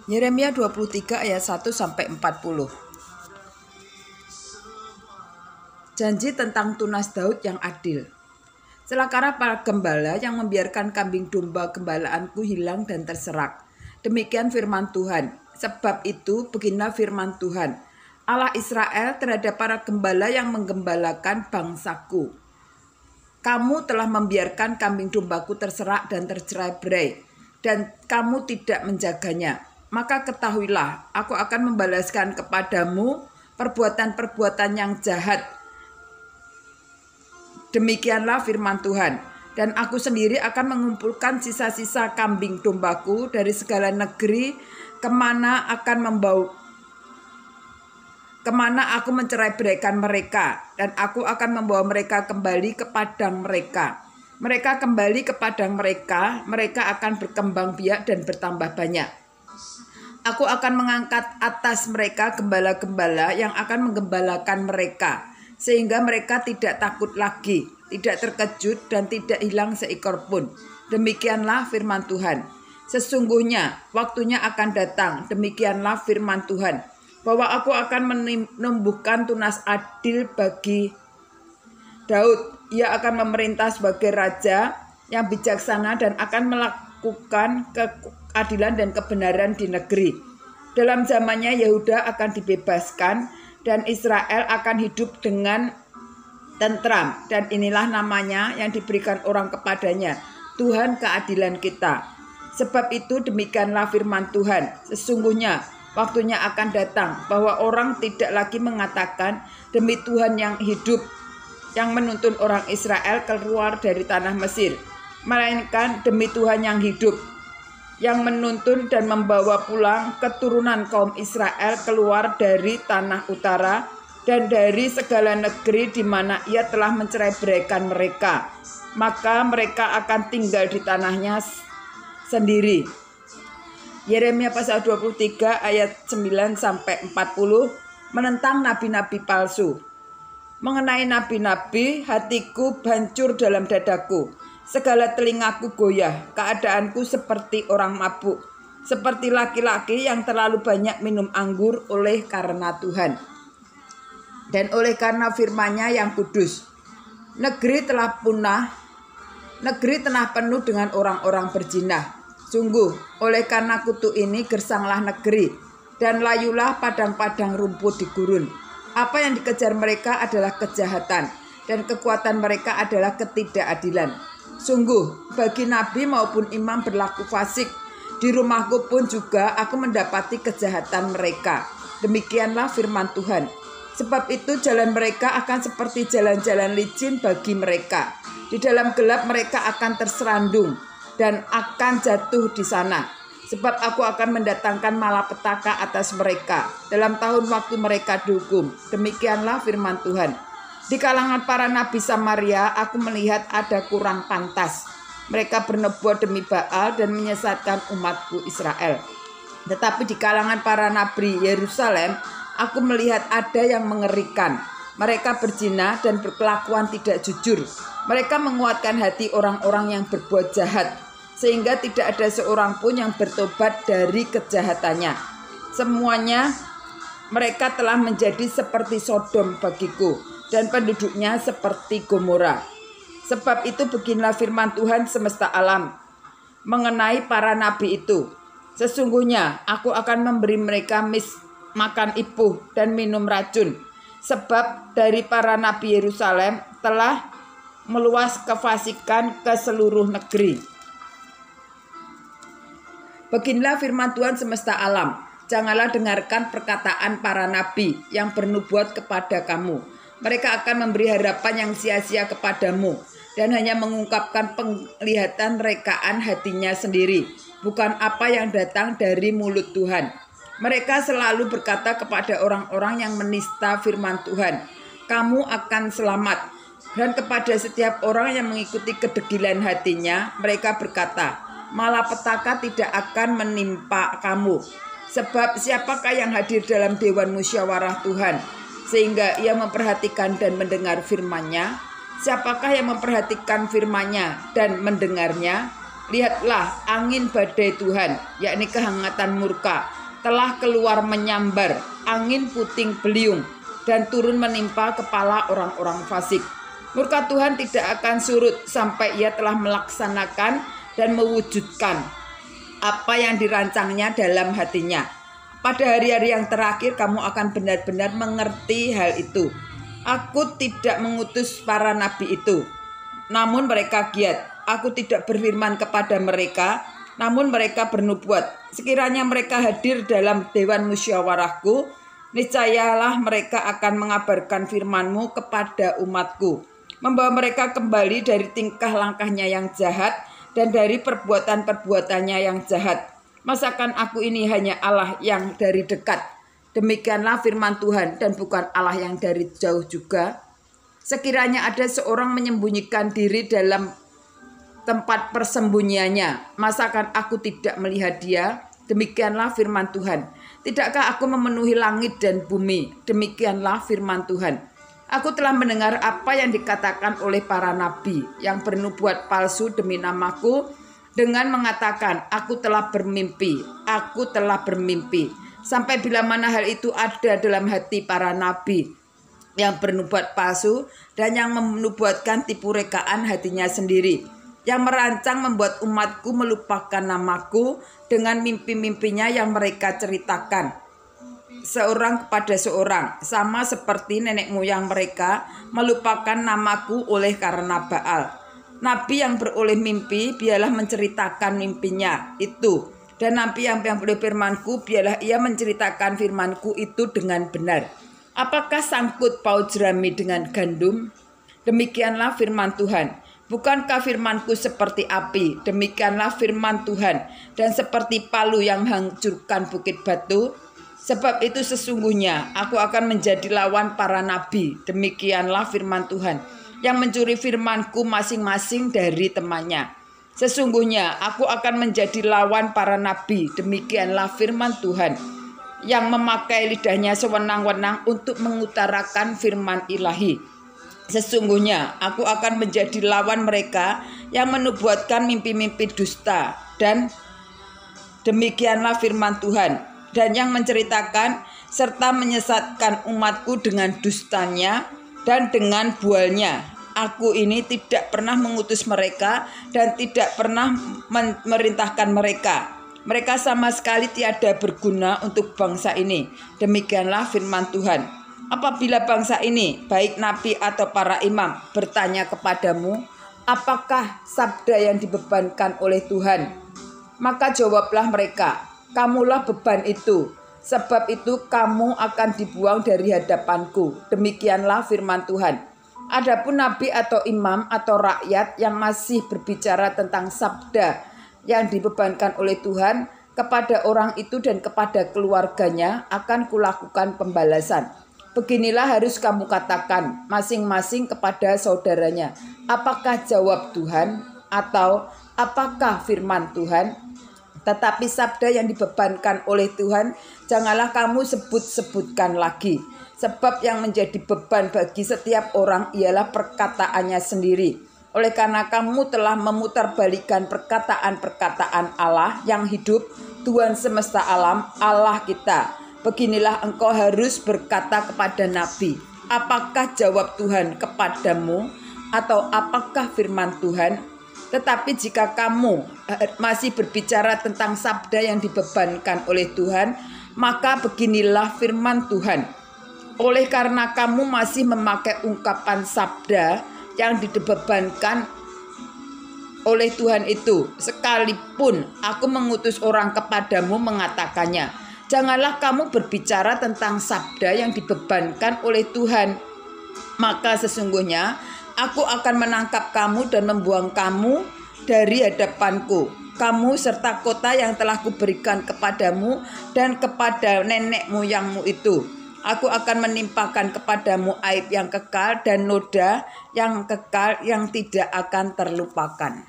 Yeremia 23 ayat 1-40. Janji tentang tunas Daud yang adil. Celakalah para gembala yang membiarkan kambing domba gembalaanku hilang dan terserak. Demikian firman Tuhan. Sebab itu beginilah firman Tuhan, Allah Israel, terhadap para gembala yang menggembalakan bangsaku. Kamu telah membiarkan kambing dombaku terserak dan tercerai-berai, dan kamu tidak menjaganya. Maka ketahuilah, aku akan membalaskan kepadamu perbuatan-perbuatan yang jahat. Demikianlah firman Tuhan. Dan aku sendiri akan mengumpulkan sisa-sisa kambing dombaku dari segala negeri kemana aku mencerai-beraikan mereka, dan aku akan membawa mereka kembali ke padang mereka. Mereka kembali ke padang mereka akan berkembang biak dan bertambah banyak. Aku akan mengangkat atas mereka gembala-gembala yang akan menggembalakan mereka, sehingga mereka tidak takut lagi, tidak terkejut, dan tidak hilang seekor pun. Demikianlah firman Tuhan. Sesungguhnya waktunya akan datang, demikianlah firman Tuhan, bahwa aku akan menumbuhkan tunas adil bagi Daud. Ia akan memerintah sebagai raja yang bijaksana dan akan melakukan keadilan dan kebenaran di negeri. Dalam zamannya Yehuda akan dibebaskan dan Israel akan hidup dengan tentram. Dan inilah namanya yang diberikan orang kepadanya, Tuhan keadilan kita. Sebab itu demikianlah firman Tuhan, sesungguhnya waktunya akan datang bahwa orang tidak lagi mengatakan demi Tuhan yang hidup, yang menuntun orang Israel keluar dari tanah Mesir, melainkan demi Tuhan yang hidup, yang menuntun dan membawa pulang keturunan kaum Israel keluar dari tanah utara dan dari segala negeri di mana ia telah mencerai-beraikan mereka. Maka mereka akan tinggal di tanahnya sendiri. Yeremia pasal 23 ayat 9-40 menentang nabi-nabi palsu. Mengenai nabi-nabi, hatiku hancur dalam dadaku. Segala telingaku goyah, keadaanku seperti orang mabuk, seperti laki-laki yang terlalu banyak minum anggur oleh karena Tuhan dan oleh karena firman-Nya yang kudus. Negeri telah punah, negeri telah penuh dengan orang-orang berzina. Sungguh, oleh karena kutuk ini gersanglah negeri, dan layulah padang-padang rumput di gurun. Apa yang dikejar mereka adalah kejahatan, dan kekuatan mereka adalah ketidakadilan. Sungguh, bagi nabi maupun imam berlaku fasik. Di rumahku pun juga aku mendapati kejahatan mereka. Demikianlah firman Tuhan. Sebab itu jalan mereka akan seperti jalan-jalan licin bagi mereka. Di dalam gelap mereka akan terserandung dan akan jatuh di sana. Sebab aku akan mendatangkan malapetaka atas mereka dalam tahun waktu mereka dihukum. Demikianlah firman Tuhan. Di kalangan para nabi Samaria aku melihat ada kurang pantas. Mereka bernubuat demi Baal dan menyesatkan umatku Israel. Tetapi di kalangan para nabi Yerusalem aku melihat ada yang mengerikan. Mereka berzina dan berkelakuan tidak jujur. Mereka menguatkan hati orang-orang yang berbuat jahat, sehingga tidak ada seorang pun yang bertobat dari kejahatannya. Semuanya mereka telah menjadi seperti Sodom bagiku, dan penduduknya seperti Gomora. Sebab itu beginilah firman Tuhan semesta alam mengenai para nabi itu. Sesungguhnya aku akan memberi mereka makan ipuh dan minum racun. Sebab dari para nabi Yerusalem telah meluas kefasikan ke seluruh negeri. Beginilah firman Tuhan semesta alam. Janganlah dengarkan perkataan para nabi yang bernubuat kepada kamu. Mereka akan memberi harapan yang sia-sia kepadamu dan hanya mengungkapkan penglihatan rekaan hatinya sendiri, bukan apa yang datang dari mulut Tuhan. Mereka selalu berkata kepada orang-orang yang menista firman Tuhan, kamu akan selamat. Dan kepada setiap orang yang mengikuti kedegilan hatinya, mereka berkata, malapetaka tidak akan menimpa kamu. Sebab siapakah yang hadir dalam dewan musyawarah Tuhan, sehingga ia memperhatikan dan mendengar firman-Nya? Siapakah yang memperhatikan firman-Nya dan mendengarnya? Lihatlah, angin badai Tuhan, yakni kehangatan murka, telah keluar menyambar, angin puting beliung, dan turun menimpa kepala orang-orang fasik. Murka Tuhan tidak akan surut sampai Ia telah melaksanakan dan mewujudkan apa yang dirancangnya dalam hatinya. Pada hari-hari yang terakhir kamu akan benar-benar mengerti hal itu. Aku tidak mengutus para nabi itu, namun mereka giat. Aku tidak berfirman kepada mereka, namun mereka bernubuat. Sekiranya mereka hadir dalam dewan musyawarahku, niscayalah mereka akan mengabarkan firman-Mu kepada umatku, membawa mereka kembali dari tingkah langkahnya yang jahat dan dari perbuatan-perbuatannya yang jahat. Masakan aku ini hanya Allah yang dari dekat? Demikianlah firman Tuhan, dan bukan Allah yang dari jauh juga. Sekiranya ada seorang menyembunyikan diri dalam tempat persembunyiannya, masakan aku tidak melihat dia? Demikianlah firman Tuhan. Tidakkah aku memenuhi langit dan bumi? Demikianlah firman Tuhan. Aku telah mendengar apa yang dikatakan oleh para nabi yang bernubuat palsu demi namaku dengan mengatakan, aku telah bermimpi, aku telah bermimpi. Sampai bila mana hal itu ada dalam hati para nabi yang bernubuat palsu dan yang menubuatkan tipu rekaan hatinya sendiri, yang merancang membuat umatku melupakan namaku dengan mimpi-mimpinya yang mereka ceritakan seorang kepada seorang, sama seperti nenek moyang mereka melupakan namaku oleh karena Baal. Nabi yang beroleh mimpi biarlah menceritakan mimpinya itu, dan nabi yang beroleh firmanku biarlah ia menceritakan firmanku itu dengan benar. Apakah sangkut paut jerami dengan gandum? Demikianlah firman Tuhan. Bukankah firmanku seperti api? Demikianlah firman Tuhan. Dan seperti palu yang menghancurkan bukit batu. Sebab itu sesungguhnya aku akan menjadi lawan para nabi. Demikianlah firman Tuhan. Yang mencuri firmanku masing-masing dari temannya. Sesungguhnya aku akan menjadi lawan para nabi. Demikianlah firman Tuhan. Yang memakai lidahnya sewenang-wenang untuk mengutarakan firman ilahi. Sesungguhnya aku akan menjadi lawan mereka yang menubuatkan mimpi-mimpi dusta. Dan demikianlah firman Tuhan. Dan yang menceritakan serta menyesatkan umatku dengan dustanya dan dengan bualnya. Aku ini tidak pernah mengutus mereka dan tidak pernah memerintahkan mereka. Mereka sama sekali tiada berguna untuk bangsa ini. Demikianlah firman Tuhan. Apabila bangsa ini, baik nabi atau para imam, bertanya kepadamu, apakah sabda yang dibebankan oleh Tuhan? Maka jawablah mereka, kamulah beban itu. Sebab itu kamu akan dibuang dari hadapanku. Demikianlah firman Tuhan. Adapun nabi atau imam atau rakyat yang masih berbicara tentang sabda yang dibebankan oleh Tuhan, kepada orang itu dan kepada keluarganya akan kulakukan pembalasan. Beginilah harus kamu katakan masing-masing kepada saudaranya. Apakah jawab Tuhan atau apakah firman Tuhan? Tetapi sabda yang dibebankan oleh Tuhan janganlah kamu sebut-sebutkan lagi. Sebab yang menjadi beban bagi setiap orang ialah perkataannya sendiri. Oleh karena kamu telah memutarbalikkan perkataan-perkataan Allah yang hidup, Tuhan semesta alam, Allah kita. Beginilah engkau harus berkata kepada nabi, apakah jawab Tuhan kepadamu atau apakah firman Tuhan? Tetapi jika kamu masih berbicara tentang sabda yang dibebankan oleh Tuhan, maka beginilah firman Tuhan. Oleh karena kamu masih memakai ungkapan sabda yang dibebankan oleh Tuhan itu, sekalipun aku mengutus orang kepadamu mengatakannya, janganlah kamu berbicara tentang sabda yang dibebankan oleh Tuhan. Maka sesungguhnya aku akan menangkap kamu dan membuang kamu dari hadapanku, kamu serta kota yang telah kuberikan kepadamu dan kepada nenek moyangmu itu. Aku akan menimpakan kepadamu aib yang kekal dan noda yang kekal yang tidak akan terlupakan.